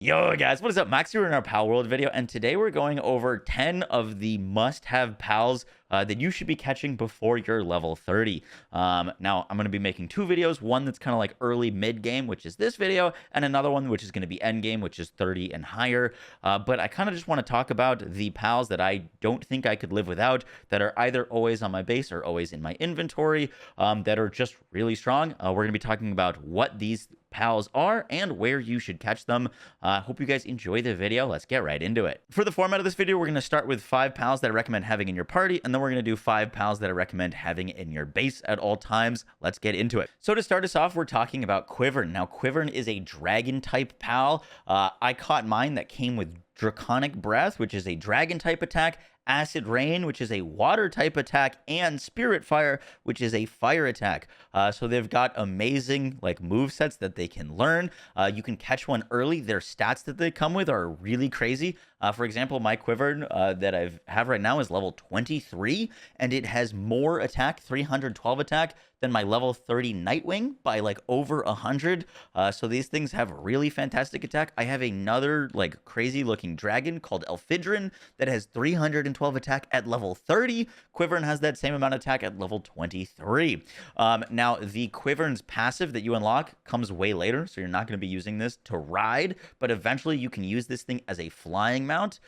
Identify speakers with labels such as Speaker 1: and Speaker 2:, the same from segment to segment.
Speaker 1: Yo guys, what is up? Max here in our Palworld video, and today we're going over 10 of the must-have pals that you should be catching before you're level 30. Now, I'm going to be making two videos, one that's kind of like early mid-game, which is this video, and another one which is going to be end-game, which is 30 and higher. But I kind of just want to talk about the pals that I don't think I could live without, that are either always on my base or always in my inventory, that are just really strong. We're going to be talking about what these pals are and where you should catch them. Hope you guys enjoy the video. Let's get right into it. For the format of this video, we're going to start with 5 pals that I recommend having in your party, and then we're going to do 5 pals that I recommend having in your base at all times. Let's get into it. So to start us off, we're talking about Quivern. Now, Quivern is a dragon type pal. I caught mine that came with Draconic Breath, which is a dragon type attack, Acid Rain, which is a water type attack, and Spirit Fire, which is a fire attack. So they've got amazing like move sets that they can learn. You can catch one early. Their stats that they come with are really crazy. For example, my Quiver that I have right now is level 23, and it has more attack, 312 attack, than my level 30 Nightwing by like over 100. So these things have really fantastic attack. I have another like crazy looking dragon called Elfidrin that has 312 attack at level 30. Quivern has that same amount of attack at level 23. Now, the Quivern's passive that you unlock comes way later, so you're not going to be using this to ride, but eventually you can use this thing as a flying mount.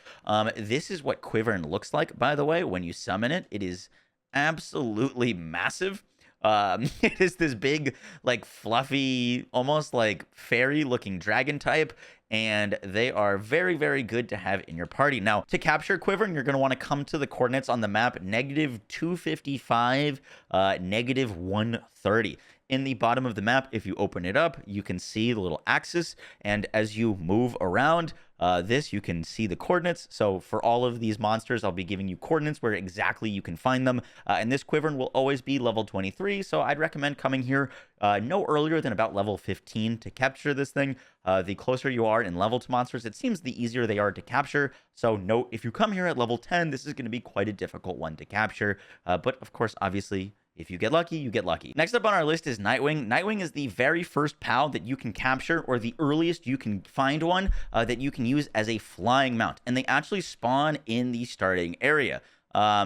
Speaker 1: This is what Quivern looks like, by the way, when you summon it. It is absolutely massive. It is this big, like fluffy, almost like fairy looking dragon type, and they are very, very good to have in your party. Now, to capture Quivern, you're going to want to come to the coordinates on the map, -255, -130. In the bottom of the map, if you open it up, you can see the little axis, and as you move around this, you can see the coordinates. So for all of these monsters, I'll be giving you coordinates where exactly you can find them, and this Quivern will always be level 23, so I'd recommend coming here no earlier than about level 15 to capture this thing. The closer you are in level to monsters, it seems the easier they are to capture. So note, if you come here at level 10, this is going to be quite a difficult one to capture, but of course, obviously, if you get lucky, you get lucky. Next up on our list is Nightwing. Nightwing is the very first pal that you can capture, or the earliest you can find one that you can use as a flying mount. And they actually spawn in the starting area.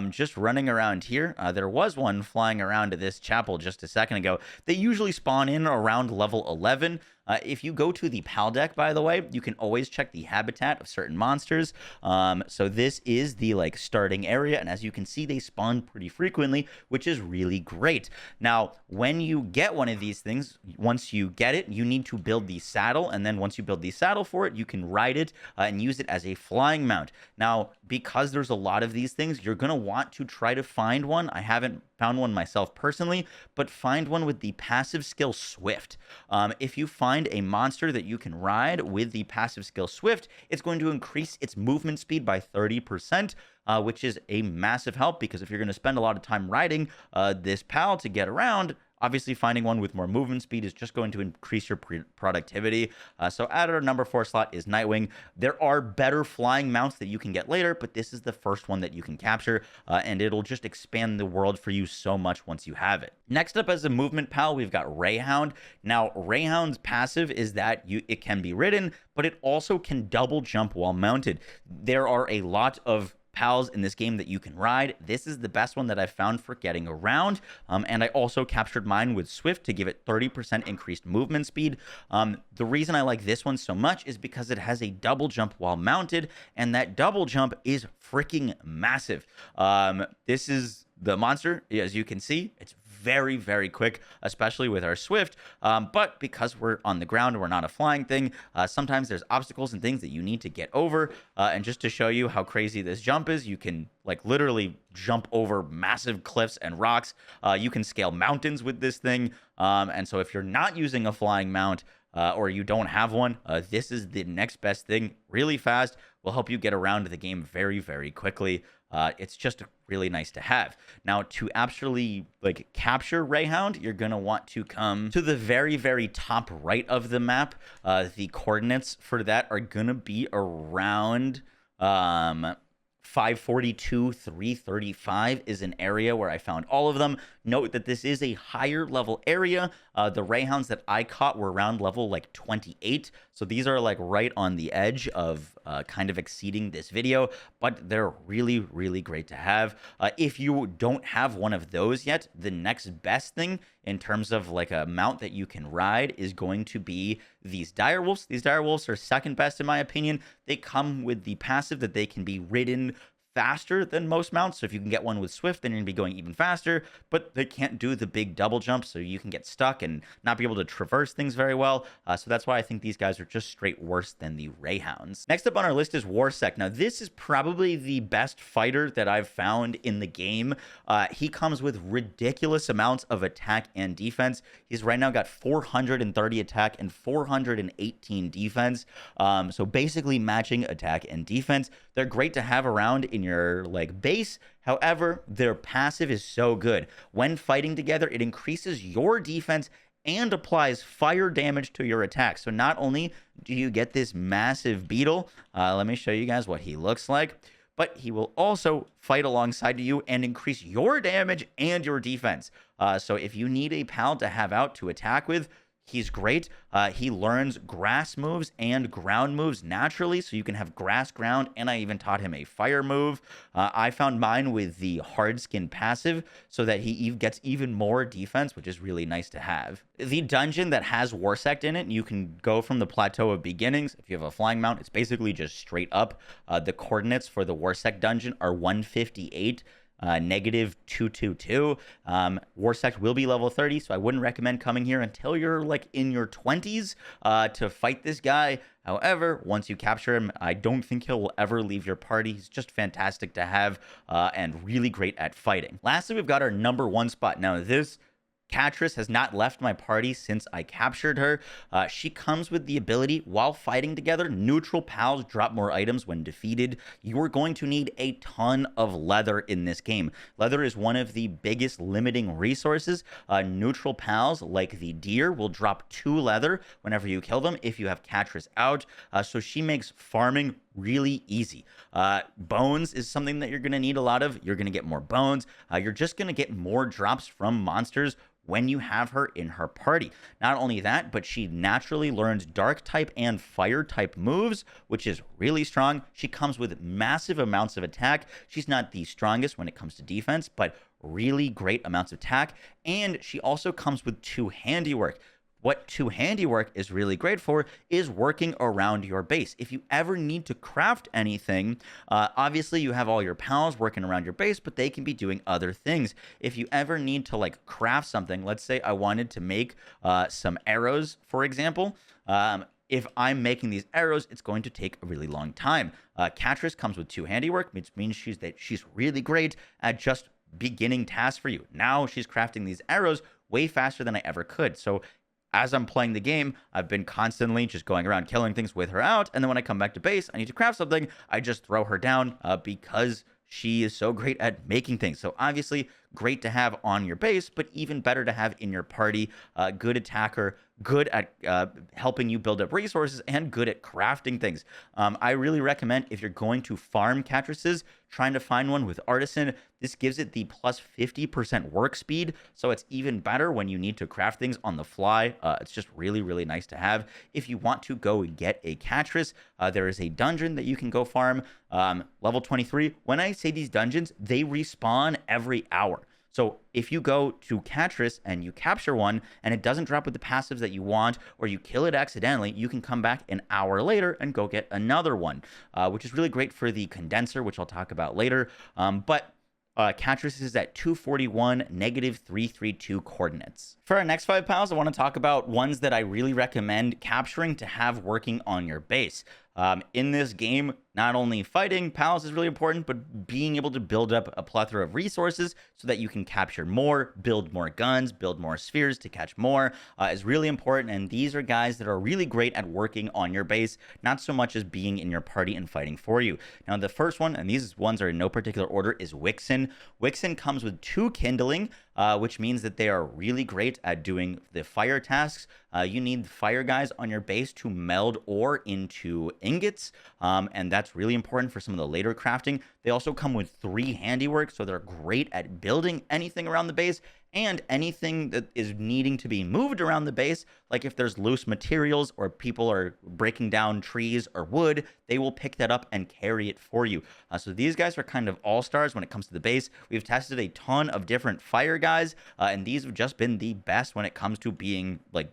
Speaker 1: Just running around here. There was one flying around to this chapel just a second ago. They usually spawn in around level 11. If you go to the PAL deck, by the way, you can always check the habitat of certain monsters. So this is the like starting area, and as you can see, they spawn pretty frequently, which is really great. Now, when you get one of these things, once you get it, you need to build the saddle, and then once you build the saddle for it, you can ride it and use it as a flying mount. Now, because there's a lot of these things, you're going to want to try to find one. I haven't found one myself personally, but find one with the passive skill Swift. If you find a monster that you can ride with the passive skill Swift, it's going to increase its movement speed by 30%, which is a massive help, because if you're going to spend a lot of time riding this pal to get around, obviously finding one with more movement speed is just going to increase your productivity. So at our number 4 slot is Nightwing. There are better flying mounts that you can get later, but this is the first one that you can capture, and it'll just expand the world for you so much once you have it. Next up as a movement pal, we've got Rayhound. Now, Rayhound's passive is that it can be ridden, but it also can double jump while mounted. There are a lot of pals in this game that you can ride. This is the best one that I've found for getting around, and I also captured mine with Swift to give it 30% increased movement speed. The reason I like this one so much is because it has a double jump while mounted, and that double jump is freaking massive. This is the monster, as you can see. It's very, very quick, especially with our Swift, but because we're on the ground, we're not a flying thing, sometimes there's obstacles and things that you need to get over, and just to show you how crazy this jump is, you can like literally jump over massive cliffs and rocks. You can scale mountains with this thing, and so if you're not using a flying mount, or you don't have one, this is the next best thing. Really fast, will help you get around the game very, very quickly. It's just really nice to have. Now, to actually like capture Rayhound, you're going to want to come to the very, very top right of the map. The coordinates for that are going to be around 542, 335 is an area where I found all of them. Note that this is a higher level area. The Rayhounds that I caught were around level like 28. So these are like right on the edge of kind of exceeding this video, but they're really, really great to have. If you don't have one of those yet, the next best thing in terms of like a mount that you can ride is going to be these direwolves. These direwolves are second best in my opinion. They come with the passive that they can be ridden faster than most mounts. So if you can get one with Swift, then you're gonna be going even faster, but they can't do the big double jump, so you can get stuck and not be able to traverse things very well. So that's why I think these guys are just straight worse than the Rayhounds. Next up on our list is Warsec. Now this is probably the best fighter that I've found in the game. He comes with ridiculous amounts of attack and defense. He's right now got 430 attack and 418 defense. So basically matching attack and defense. They're great to have around in your like base. However, their passive is so good. When fighting together, it increases your defense and applies fire damage to your attack. So not only do you get this massive beetle, let me show you guys what he looks like, but he will also fight alongside you and increase your damage and your defense. So if you need a pal to have out to attack with, he's great. He learns grass moves and ground moves naturally, so you can have grass, ground, and I even taught him a fire move. I found mine with the hard skin passive so that he gets even more defense, which is really nice to have. The dungeon that has Warsect in it, you can go from the Plateau of Beginnings. If you have a flying mount, it's basically just straight up. The coordinates for the Warsect dungeon are 158. Negative 222. Warsect will be level 30, so I wouldn't recommend coming here until you're like in your 20s to fight this guy. However, once you capture him, I don't think he'll ever leave your party. He's just fantastic to have and really great at fighting. Lastly, we've got our number 1 spot. Now, this Catress has not left my party since I captured her. She comes with the ability, while fighting together, neutral pals drop more items when defeated. You're going to need a ton of leather in this game. Leather is one of the biggest limiting resources. Neutral pals, like the deer, will drop 2 leather whenever you kill them if you have Catress out. So she makes farming really easy. Bones is something that you're going to need a lot of. You're going to get more bones. You're just going to get more drops from monsters when you have her in her party. Not only that, but she naturally learns dark type and fire type moves, which is really strong. She comes with massive amounts of attack. She's not the strongest when it comes to defense, but really great amounts of attack. And she also comes with 2 handiwork. What 2 handiwork is really great for is working around your base. If you ever need to craft anything, obviously you have all your pals working around your base, but they can be doing other things. If you ever need to like craft something, let's say I wanted to make some arrows, for example, if I'm making these arrows, it's going to take a really long time. Catress comes with 2 handiwork, which means she's really great at just beginning tasks for you. Now she's crafting these arrows way faster than I ever could. So as I'm playing the game, I've been constantly just going around killing things with her out. And then when I come back to base, I need to craft something. I just throw her down because she is so great at making things. So obviously great to have on your base, but even better to have in your party. Good attacker, good at helping you build up resources, and good at crafting things. I really recommend, if you're going to farm Catresses, trying to find one with Artisan. This gives it the plus 50% work speed, so it's even better when you need to craft things on the fly. It's just really, really nice to have. If you want to go get a Catress, there is a dungeon that you can go farm, level 23. When I say these dungeons, they respawn every hour. So if you go to Catress and you capture one and it doesn't drop with the passives that you want, or you kill it accidentally, you can come back an hour later and go get another one, which is really great for the condenser, which I'll talk about later. But Catress is at 241, negative 332 coordinates. For our next 5 pals, I want to talk about ones that I really recommend capturing to have working on your base. In this game, not only fighting pals is really important, but being able to build up a plethora of resources so that you can capture more, build more guns, build more spheres to catch more is really important. And these are guys that are really great at working on your base, not so much as being in your party and fighting for you. Now, the first one, and these ones are in no particular order, is Wixen. Wixen comes with 2 kindling. which means that they are really great at doing the fire tasks. You need fire guys on your base to meld ore into ingots, and that's really important for some of the later crafting. They also come with 3 handiwork, so they're great at building anything around the base and anything that is needing to be moved around the base, like if there's loose materials or people are breaking down trees or wood, they will pick that up and carry it for you. So these guys are kind of all-stars when it comes to the base. We've tested a ton of different fire guys, and these have just been the best when it comes to being like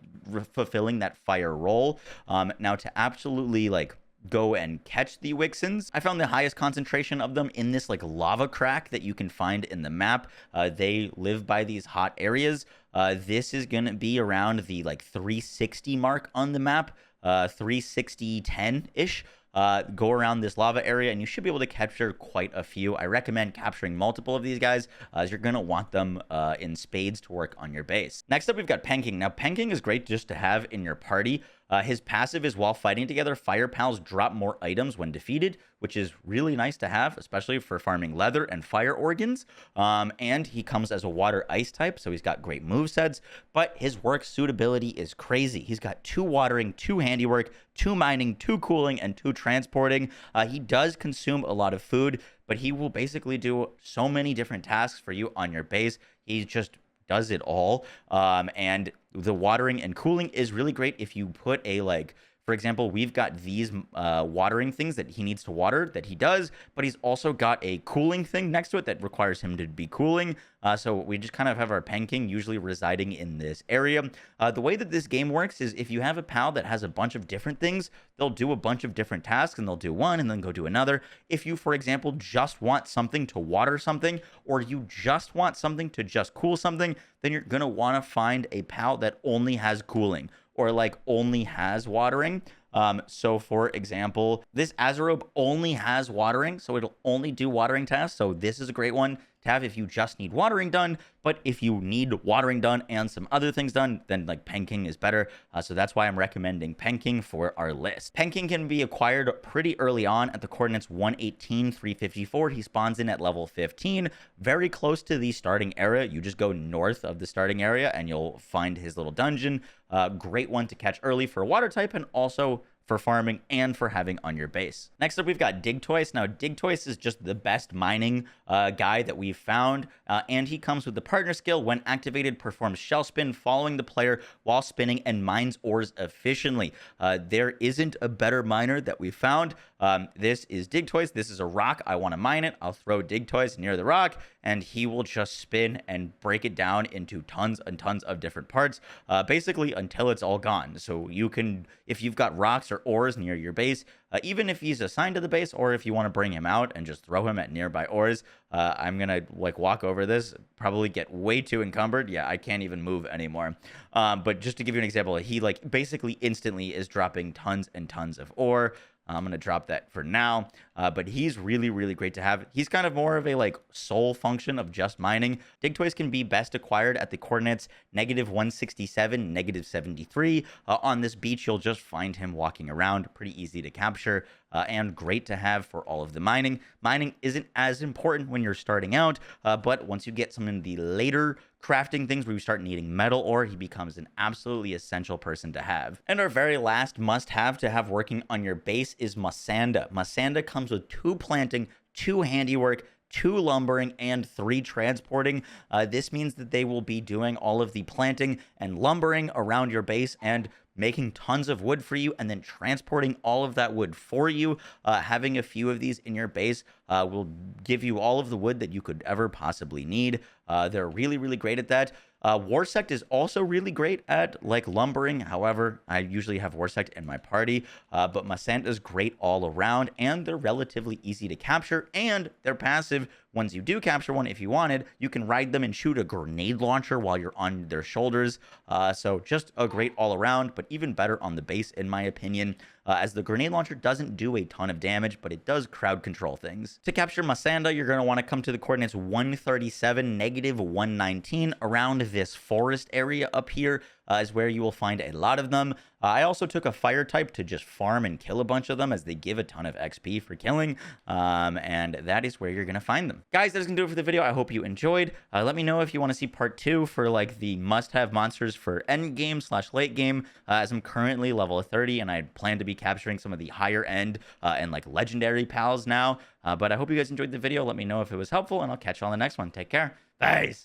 Speaker 1: fulfilling that fire role. Now to absolutely like go and catch the Wixens, I found the highest concentration of them in this like lava crack that you can find in the map. They live by these hot areas. This is gonna be around the like 360 mark on the map, 360 10-ish. Go around this lava area and you should be able to capture quite a few. I recommend capturing multiple of these guys as you're going to want them in spades to work on your base. Next up, we've got Panking. Now, Panking is great just to have in your party. His passive is while fighting together, fire pals drop more items when defeated, which is really nice to have, especially for farming leather and fire organs. And he comes as a water ice type, so he's got great movesets, but his work suitability is crazy. He's got 2 watering, 2 handiwork, 2 mining, 2 cooling, and 2 transporting. He does consume a lot of food, but he will basically do so many different tasks for you on your base. He just does it all. And the watering and cooling is really great if you put a like, for example, we've got these watering things that he needs to water that he does, but he's also got a cooling thing next to it that requires him to be cooling. So we just kind of have our Panking usually residing in this area. The way that this game works is if you have a pal that has a bunch of different things, they'll do a bunch of different tasks and they'll do one and then go do another. If you, for example, just want something to water something, or you just want something to just cool something, then you're going to want to find a pal that only has cooling or like only has watering. So for example, this Azerobe only has watering, so it'll only do watering tasks. So this is a great one to have if you just need watering done. But if you need watering done and some other things done, then like Panking is better. So that's why I'm recommending Panking for our list. Panking can be acquired pretty early on at the coordinates 118, 354. He spawns in at level 15, very close to the starting area. You just go north of the starting area and you'll find his little dungeon. Great one to catch early for water type and also for farming and for having on your base. Next up, we've got Digto. Now, Digto is just the best mining guy that we've found, and he comes with the partner skill. When activated, performs shell spin, following the player while spinning, and mines ores efficiently. There isn't a better miner that we found. This is Digto. This is a rock. I want to mine it. I'll throw Digto near the rock, and he will just spin and break it down into tons and tons of different parts, basically until it's all gone. So you can, if you've got rocks or ores near your base, even if he's assigned to the base, or if you want to bring him out and just throw him at nearby ores, I'm gonna like walk over this, probably get way too encumbered. Yeah, I can't even move anymore. But just to give you an example, he like basically instantly is dropping tons and tons of ore. I'm going to drop that for now, but he's really, really great to have. He's kind of more of a like sole function of just mining. Digtoys can be best acquired at the coordinates -167, -73. On this beach, you'll just find him walking around, pretty easy to capture. And great to have for all of the mining. Mining isn't as important when you're starting out, but once you get some of the later crafting things where you start needing metal ore, he becomes an absolutely essential person to have. And our very last must-have to have working on your base is Masanda. Masanda comes with 2 planting, 2 handiwork, 2 lumbering, and 3 transporting. This means that they will be doing all of the planting and lumbering around your base and making tons of wood for you, and then transporting all of that wood for you. Having a few of these in your base will give you all of the wood that you could ever possibly need. They're really, really great at that. Warsect is also really great at like lumbering. However, I usually have Warsect in my party, but Masanda is great all around, and they're relatively easy to capture, and they're passive. Once you do capture one, if you wanted, you can ride them and shoot a grenade launcher while you're on their shoulders. So just a great all around, but even better on the base, in my opinion, as the grenade launcher doesn't do a ton of damage, but it does crowd control things. To capture Masanda, you're going to want to come to the coordinates 137, -119, around this forest area up here. is where you will find a lot of them. I also took a fire type to just farm and kill a bunch of them, as they give a ton of XP for killing, and that is where you're going to find them. Guys, that is going to do it for the video. I hope you enjoyed. Let me know if you want to see part 2 for like the must-have monsters for end game / late game, as I'm currently level 30 and I plan to be capturing some of the higher end and like legendary pals now. But I hope you guys enjoyed the video. Let me know if it was helpful, and I'll catch you on the next one. Take care. Peace.